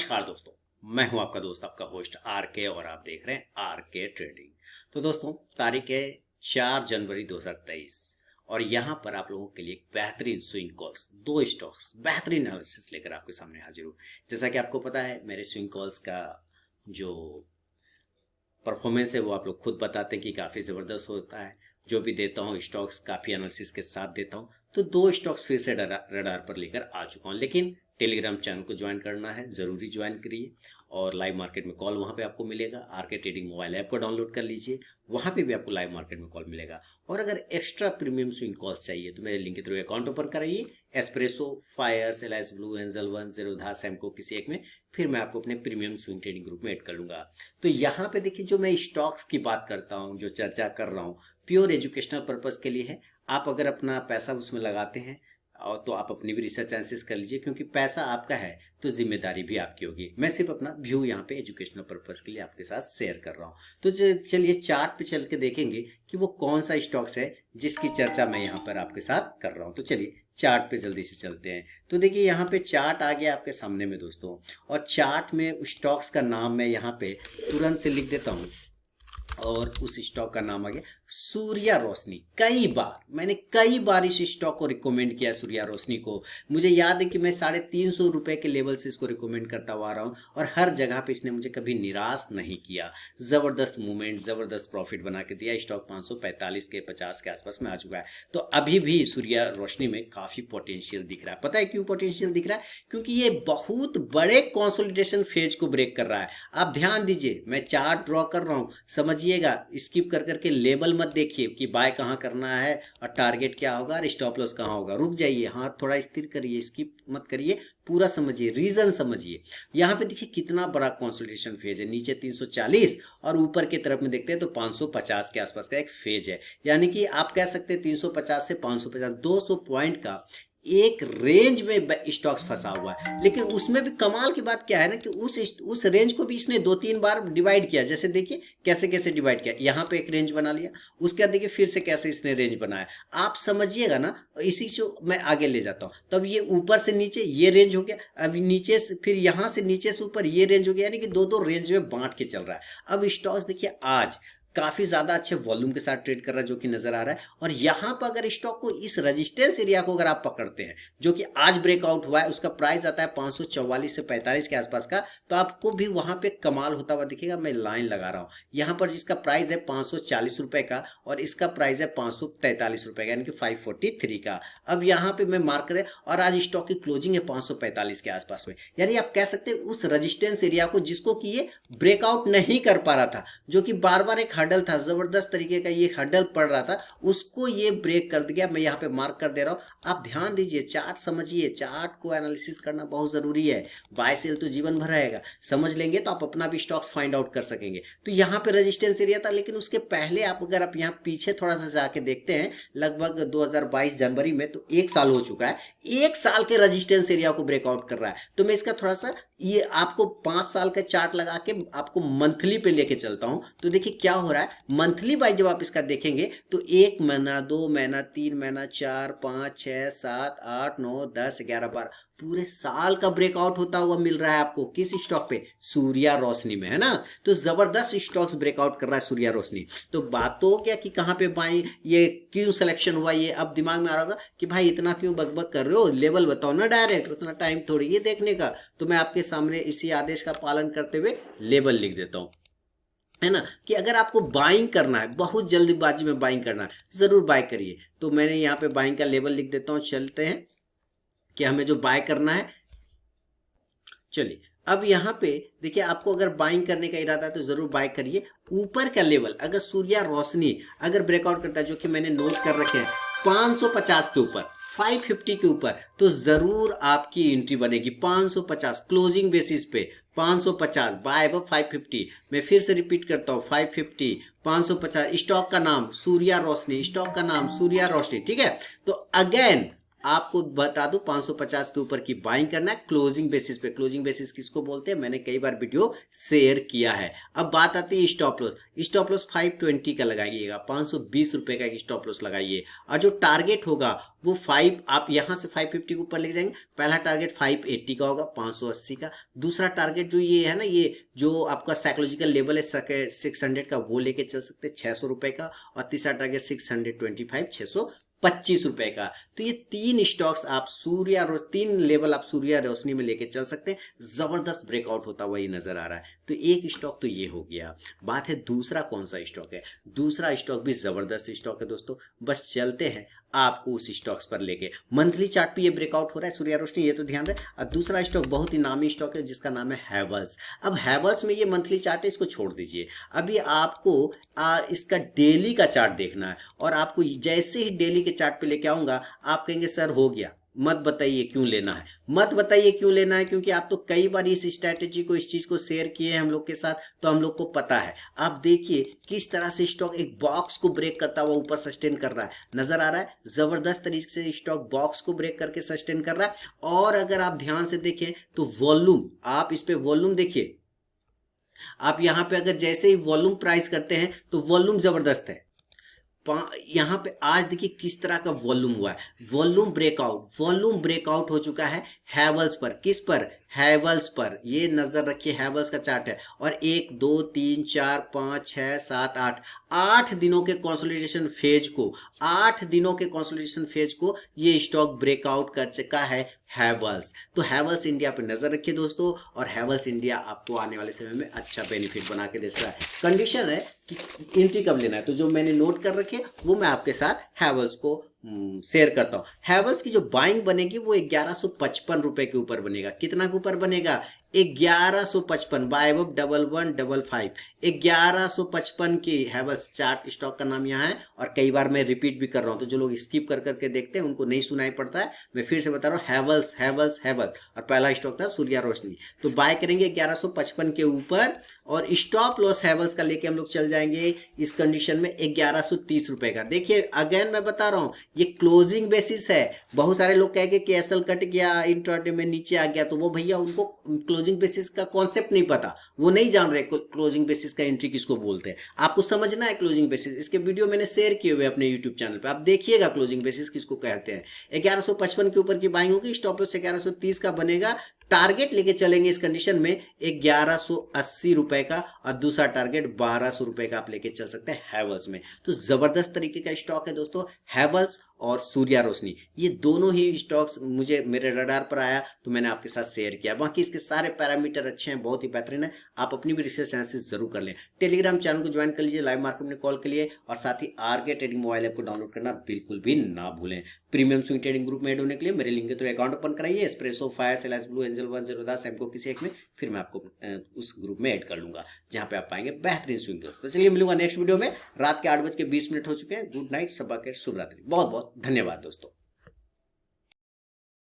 नमस्कार दोस्तों, मैं हूं आपका दोस्त, आपका होस्ट आर के, और आप देख रहे हैं आर के ट्रेडिंग। तो दोस्तों, तारीख है 4 जनवरी 2023 और यहां पर आप लोगों के लिए एक बेहतरीन स्विंग कॉल्स, दो स्टॉक्स, बेहतरीन एनालिसिस लेकर आपके सामने हाजिर हूं। जैसा कि आपको पता है, मेरे स्विंग कॉल्स का जो परफॉर्मेंस है वो आप लोग खुद बताते हैं कि काफ़ी ज़बरदस्त होता है। जो भी देता हूँ स्टॉक्स काफ़ी एनालिसिस के साथ देता हूँ। तो दो स्टॉक्स फिर से रडार पर लेकर आ चुका हूँ, लेकिन टेलीग्राम चैनल को ज्वाइन करना है, ज़रूरी ज्वाइन करिए। और लाइव मार्केट में कॉल वहाँ पे आपको मिलेगा। आर के ट्रेडिंग मोबाइल ऐप को डाउनलोड कर लीजिए, वहाँ पे भी आपको लाइव मार्केट में कॉल मिलेगा। और अगर एक्स्ट्रा प्रीमियम स्विंग कॉल्स चाहिए तो मेरे लिंक के थ्रू अकाउंट ओपन कराइए। Espresso, Fyers, Alice Blue, Angel One, Zerodha, Samco, किसी एक में, फिर मैं आपको अपने प्रीमियम स्विंग ट्रेडिंग ग्रुप में ऐड कर लूँगा। तो यहाँ पे देखिए, जो मैं स्टॉक्स की बात करता हूँ, जो चर्चा कर रहा हूँ, प्योर एजुकेशनल पर्पज़ के लिए है। आप अगर अपना पैसा उसमें लगाते हैं और तो आप अपनी भी रिसर्च एनालिसिस कर लीजिए, क्योंकि पैसा आपका है तो जिम्मेदारी भी आपकी होगी। मैं सिर्फ अपना व्यू यहाँ पे एजुकेशनल पर्पज़ के लिए आपके साथ शेयर कर रहा हूँ। तो चलिए चार्ट पे चल के देखेंगे कि वो कौन सा स्टॉक्स है जिसकी चर्चा मैं यहाँ पर आपके साथ कर रहा हूँ। तो चलिए चार्ट पे जल्दी से चलते हैं। तो देखिए, यहाँ पे चार्ट आ गया आपके सामने में दोस्तों, और चार्ट में स्टॉक्स का नाम मैं यहाँ पे तुरंत से लिख देता हूँ, और उस स्टॉक का नाम आ गया सूर्या रोशनी। मैंने कई बार इस स्टॉक को रिकमेंड किया, सूर्या रोशनी को। मुझे याद है कि मैं 350 रुपए के लेवल से इसको रिकमेंड करता हुआ आ रहा हूँ, और हर जगह पे इसने मुझे कभी निराश नहीं किया। जबरदस्त मूवमेंट, जबरदस्त प्रॉफिट बना के दिया। स्टॉक 545 के 50 के आसपास में आ चुका है। तो अभी भी सूर्या रोशनी में काफी पोटेंशियल दिख रहा है। पता है क्यों पोटेंशियल दिख रहा है? क्योंकि ये बहुत बड़े कंसोलिडेशन फेज को ब्रेक कर रहा है। आप ध्यान दीजिए, मैं चार्ट ड्रॉ कर रहा हूँ, समझिएगा, स्किप कर करके लेवल मत देखिए कि बाय कहाँ करना है और टारगेट क्या होगा और स्टॉप लॉस कहाँ होगा। रुक जाइए, हाथ थोड़ा स्थिर करिए, स्किप मत करिए, पूरा समझिए, रीजन समझिए। यहाँ पे देखिए कितना बड़ा कंसोलिडेशन फेज है। नीचे 340 और ऊपर की तरफ में देखते हैं तो 550 के आसपास का एक फेज है। यानी कि आप कह सकते हैं 350 से 550, 200 पॉइंट का एक रेंज में स्टॉक्स फंसा हुआ है। लेकिन उसमें भी कमाल की बात क्या है ना, कि उस रेंज को भी इसने 2-3 बार डिवाइड किया। जैसे देखिए कैसे कैसे डिवाइड किया। यहाँ पे एक रेंज बना लिया, उसके बाद देखिए फिर से कैसे इसने रेंज बनाया। आप समझिएगा ना, इसी से मैं आगे ले जाता हूँ। तब ये ऊपर से नीचे ये रेंज हो गया, अभी नीचे से फिर यहाँ से नीचे से ऊपर ये रेंज हो गया, यानी कि दो रेंज में बांट के चल रहा है। अब स्टॉक्स देखिए आज काफी ज्यादा अच्छे वॉल्यूम के साथ ट्रेड कर रहा है, जो कि नजर आ रहा है। और यहां पर अगर स्टॉक को इस रेजिस्टेंस एरिया को अगर आप पकड़ते हैं, जो कि आज ब्रेकआउट हुआ है, उसका प्राइस आता है 544 से 45 के आसपास का, तो आपको भी वहां पे कमाल होता हुआ दिखेगा। मैं लाइन लगा रहा हूं यहां पर, जिसका प्राइस है 540 रुपए का और इसका प्राइस है 543 रुपए का, यानी कि 543 का। अब यहाँ पे मैं मार्क करें, और आज स्टॉक की क्लोजिंग है 545 के आसपास में। यानी आप कह सकते हैं उस रेजिस्टेंस एरिया को, जिसको कि ये ब्रेकआउट नहीं कर पा रहा था, जो कि बार बार एक हडल था, जबरदस्त तरीके का ये हडल पड़ रहा था, उसको ये ब्रेक कर दिया। मैं यहाँ पे मार्क कर दे रहा हूं। आप ध्यान दीजिए, चार्ट समझिए, चार्ट को एनालिसिस करना बहुत जरूरी है। बाय सेल तो जीवन भर रहेगा, समझ लेंगे तो आप अपना भी स्टॉक्स फाइंड आउट कर सकेंगे। तो यहाँ पे रेजिस्टेंस एरिया था, लेकिन उसके पहले अगर आप यहाँ पीछे थोड़ा सा जाके देखते हैं, लगभग 2022 जनवरी में, तो 1 साल हो चुका है, 1 साल के रेजिस्टेंस एरिया को ब्रेकआउट कर रहा है। तो मैं इसका थोड़ा सा ये आपको 5 साल का चार्ट लगा के आपको मंथली पे लेके चलता हूं। तो देखिए क्या हो रहा है, मंथली वाइज जब आप इसका देखेंगे तो 1 महीना, 2 महीना, 3 महीना, 4, 5, 6, 7, 8, 9, 10, 11, 12, पूरे साल का ब्रेकआउट होता हुआ मिल रहा है आपको। किस स्टॉक पे? सूर्या रोशनी में, है ना। तो जबरदस्त स्टॉक्स ब्रेकआउट कर रहा है सूर्या रोशनी। तो बात तो क्या कि कहाँ पे बाई, ये क्यों सिलेक्शन हुआ, ये अब दिमाग में आ रहा होगा कि भाई इतना क्यों बकबक कर रहे हो, लेवल बताओ ना डायरेक्ट, उतना टाइम थोड़ी है देखने का। तो मैं आपके सामने इसी आदेश का पालन करते हुए लेवल लिख देता हूँ, है ना, कि अगर आपको बाइंग करना है, बहुत जल्दीबाजी में बाइंग करना है, जरूर बाय करिए। तो मैंने यहाँ पे बाइंग का लेवल लिख देता हूँ। चलते हैं कि हमें जो बाय करना है। चलिए अब यहाँ पे देखिए, आपको अगर बाइंग करने का इरादा है तो जरूर बाय करिए। ऊपर का लेवल अगर सूर्या रोशनी अगर ब्रेकआउट करता है, जो कि मैंने नोट कर रखे हैं 550 के ऊपर, 550 के ऊपर, तो जरूर आपकी एंट्री बनेगी। 550 क्लोजिंग बेसिस पे, 550 बाय अब 550। मैं फिर से रिपीट करता हूँ, 550, 550। स्टॉक का नाम सूर्या रोशनी, स्टॉक का नाम सूर्या रोशनी, ठीक है। तो अगेन आपको बता दूं 550 के ऊपर की बाइंग करना है क्लोजिंग बेसिस पे। क्लोजिंग बेसिस किसको बोलते हैं, मैंने कई बार वीडियो शेयर किया है। अब बात आती है स्टॉप लॉस। स्टॉप लॉस 520 का लगाइएगा, 520 रुपए का एक स्टॉप लॉस लगाइए। और जो टारगेट होगा वो 5, आप यहां से 550 के ऊपर लेके जाएंगे। पहला टारगेट 580 का होगा, 580 का। दूसरा टारगेट जो ये है ना, ये जो आपका साइकोलॉजिकल लेवल है 600 का, वो लेके चल सकते हैं 600 रुपए का। और तीसरा टारगेट 625, 625 रुपए का। तो ये तीन स्टॉक्स आप तीन लेवल आप सूर्य रोशनी में लेके चल सकते हैं। जबरदस्त ब्रेकआउट होता हुआ ये नजर आ रहा है। तो एक स्टॉक तो ये हो गया। बात है दूसरा कौन सा स्टॉक है। दूसरा स्टॉक भी जबरदस्त स्टॉक है दोस्तों। बस चलते हैं आपको उस स्टॉक्स पर लेके। मंथली चार्ट पे ये ब्रेकआउट हो रहा है सूर्य रोशनी, ये तो ध्यान रहे। और दूसरा स्टॉक बहुत ही नामी स्टॉक है जिसका नाम है हैवेल्स। अब हैवेल्स में ये मंथली चार्ट है, इसको छोड़ दीजिए। अभी आपको इसका डेली का चार्ट देखना है। और आपको जैसे ही डेली के चार्ट पे लेके आऊंगा, आप कहेंगे सर हो गया, मत बताइए क्यों लेना है, मत बताइए क्यों लेना है, क्योंकि आप तो कई बार इस स्ट्रैटेजी को, इस चीज को शेयर किए हैं हम लोग के साथ, तो हम लोग को पता है। आप देखिए किस तरह से स्टॉक एक बॉक्स को ब्रेक करता हुआ ऊपर सस्टेन कर रहा है, नजर आ रहा है। जबरदस्त तरीके से स्टॉक बॉक्स को ब्रेक करके सस्टेन कर रहा है। और अगर आप ध्यान से देखें तो वॉल्यूम, आप इस पे वॉल्यूम देखिए। आप यहां पे अगर जैसे ही वॉल्यूम प्राइस करते हैं तो वॉल्यूम जबरदस्त है। यहां पे आज देखिए किस तरह का वॉल्यूम हुआ है। वॉल्यूम ब्रेकआउट हो चुका है हैवेल्स पर। किस पर, हैवेल्स पर। ये नजर रखिए, हैवेल्स का चार्ट है। और 1 2 3 4 5 6 7 8 दिनों के कंसोलिडेशन फेज को, 8 दिनों के कंसोलिडेशन फेज को ये स्टॉक ब्रेकआउट कर चुका है हैवेल्स। तो हैवेल्स इंडिया पे नजर रखिए दोस्तों। और हैवेल्स इंडिया आपको आने वाले समय में अच्छा बेनिफिट बना के दे रहा है। कंडीशन है कि एंट्री कब लेना है, तो जो मैंने नोट कर रखे वो मैं आपके साथ हैवेल्स को शेयर करता हूं। हैवेल्स की जो बाइंग बनेगी वो 1155 रुपए के ऊपर बनेगा। कितना के ऊपर बनेगा, 1155, बाय 1155, 1155 की हैवेल्स चार्ट स्टॉक का नाम यहाँ है। और कई बार मैं रिपीट भी कर रहा हूं, तो जो लोग स्किप कर करके देखते हैं उनको नहीं सुनाई पड़ता है। मैं फिर से बता रहा हूँ, हैवेल्स हैवेल्स हैवेल्स। और पहला स्टॉक था सूर्य रोशनी। तो बाय करेंगे 1155 के ऊपर। और स्टॉप लॉस हैवेल्स का लेके हम लोग चल जाएंगे इस कंडीशन में 1130 रुपए का। देखिए अगेन मैं बता रहा हूं, ये क्लोजिंग बेसिस है। बहुत सारे लोग कहेंगे कि एसएल कट गया, इंट्राडे में नीचे आ गया, तो वो भैया उनको क्लोजिंग बेसिस का कॉन्सेप्ट नहीं पता, वो नहीं जान रहे क्लोजिंग बेसिस का एंट्री किसको बोलते हैं। आपको समझना है क्लोजिंग बेसिस। इसके वीडियो मैंने शेयर किए हुए अपने यूट्यूब चैनल पे, आप देखिएगा क्लोजिंग बेसिस किसको कहते हैं। 1155 के ऊपर की बाइंग होगी, स्टॉप लॉस 1130 का बनेगा। टारगेट लेके चलेंगे इस कंडीशन में 1180 रुपए का। और दूसरा टारगेट 1200 रुपए का आप लेके चल सकते हैं हैवेल्स में। तो जबरदस्त तरीके का स्टॉक है दोस्तों हैवेल्स और सूर्य रोशनी। ये दोनों ही स्टॉक्स मुझे मेरे रडार पर आया तो मैंने आपके साथ शेयर किया। बाकी इसके सारे पैरामीटर अच्छे हैं, बहुत ही बेहतरीन है। आप अपनी भी रिसर्च एनालिसिस जरूर कर लें। टेलीग्राम चैनल को ज्वाइन कर लीजिए लाइव मार्केट में कॉल के लिए। और साथ ही आरके ट्रेडिंग मोबाइल ऐप को डाउनलोड करना बिल्कुल भी ना भूलें। प्रीमियम स्विंग ट्रेडिंग ग्रुप में ऐड होने के लिए मेरे लिंक के थ्रू अकाउंट ओपन कराइए। Espresso, Fyers, Alice Blue, Angel 108 Samco किसी एक में, फिर मैं आपको उस ग्रुप में ऐड कर लूंगा जहां पे आप पाएंगे बेहतरीन स्विंग। तो चलिए मिलूंगा नेक्स्ट वीडियो में। रात के 8:20 हो चुके हैं। गुड नाइट, सबा के शुभ रात्रि। बहुत बहुत धन्यवाद दोस्तों।